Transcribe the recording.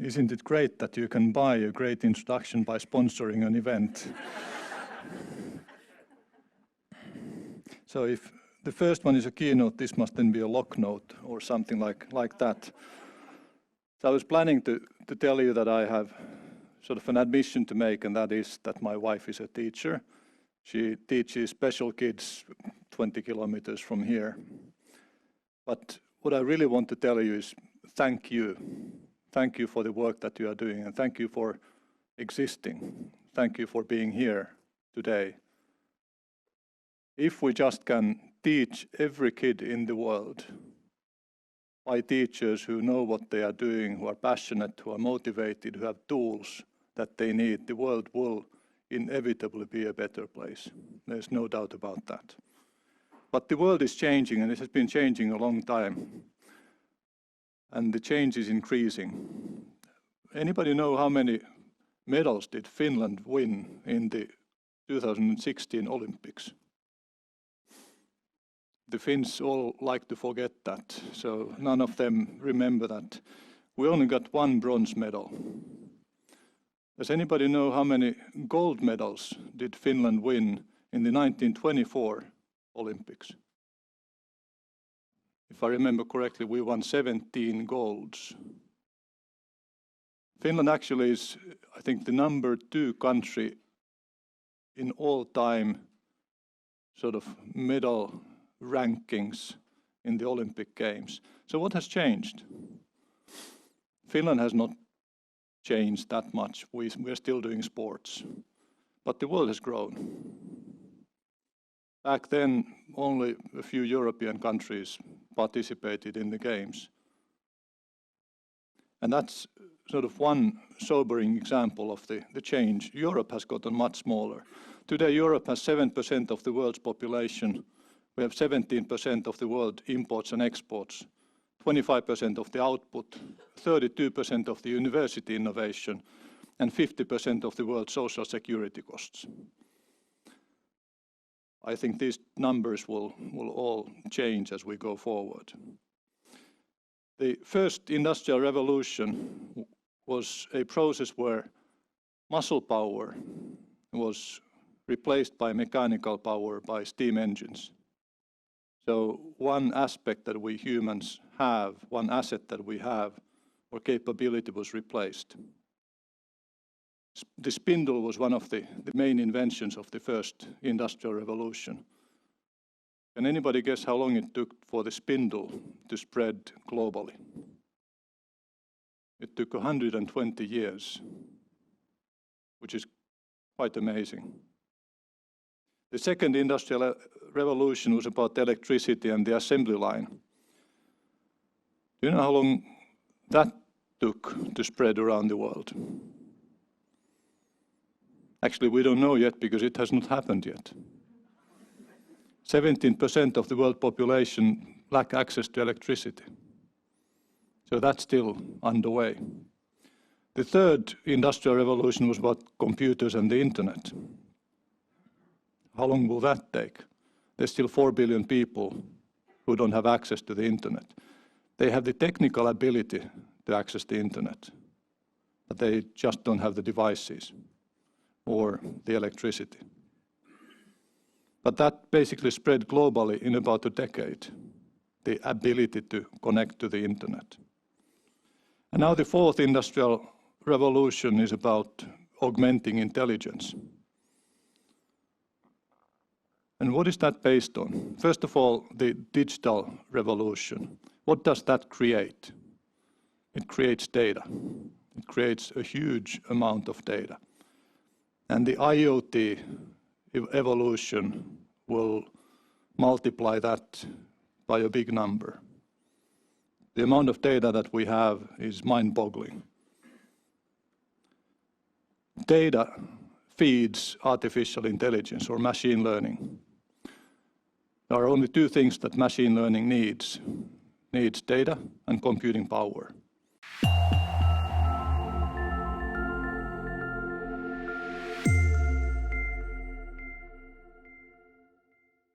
Isn't it great that you can buy a great introduction by sponsoring an event? So if the first one is a keynote, this must then be a lock note or something like that. So I was planning to tell you that I have sort of an admission to make, and that is that my wife is a teacher. She teaches special kids 20 kilometers from here. But what I really want to tell you is thank you. Thank you for the work that you are doing, and thank you for existing. Thank you for being here today. If we just can teach every kid in the world by teachers who know what they are doing, who are passionate, who are motivated, who have tools that they need, the world will inevitably be a better place. There's no doubt about that. But the world is changing, and it has been changing a long time. And the change is increasing. Anybody know how many medals did Finland win in the 2016 Olympics? The Finns all like to forget that, so none of them remember that. We only got 1 bronze medal. Does anybody know how many gold medals did Finland win in the 1924 Olympics? If I remember correctly, we won 17 golds. Finland actually is, I think, the number 2 country in all time sort of medal rankings in the Olympic Games. So what has changed? Finland has not changed that much. We're still doing sports, but the world has grown. Back then, only a few European countries participated in the Games. And that's sort of one sobering example of the change. Europe has gotten much smaller. Today, Europe has 7% of the world's population. We have 17% of the world imports and exports, 25% of the output, 32% of the university innovation, and 50% of the world's social security costs. I think these numbers will all change as we go forward. The first industrial revolution was a process where muscle power was replaced by mechanical power, by steam engines. So one aspect that we humans have, one asset that we have, or capability was replaced. The spindle was one of the main inventions of the first industrial revolution. Can anybody guess how long it took for the spindle to spread globally? It took 120 years, which is quite amazing. The second industrial revolution was about electricity and the assembly line. Do you know how long that took to spread around the world? Actually, we don't know yet because it has not happened yet. 17% of the world population lack access to electricity. So that's still underway. The third industrial revolution was about computers and the internet. How long will that take? There's still 4 billion people who don't have access to the internet. They have the technical ability to access the internet, but they just don't have the devices or the electricity. But that basically spread globally in about a decade, the ability to connect to the internet. And now the fourth industrial revolution is about augmenting intelligence. And what is that based on? First of all, the digital revolution. What does that create? It creates data. It creates a huge amount of data. And the IoT evolution will multiply that by a big number. The amount of data that we have is mind-boggling. Data feeds artificial intelligence or machine learning. There are only 2 things that machine learning needs. It needs data and computing power.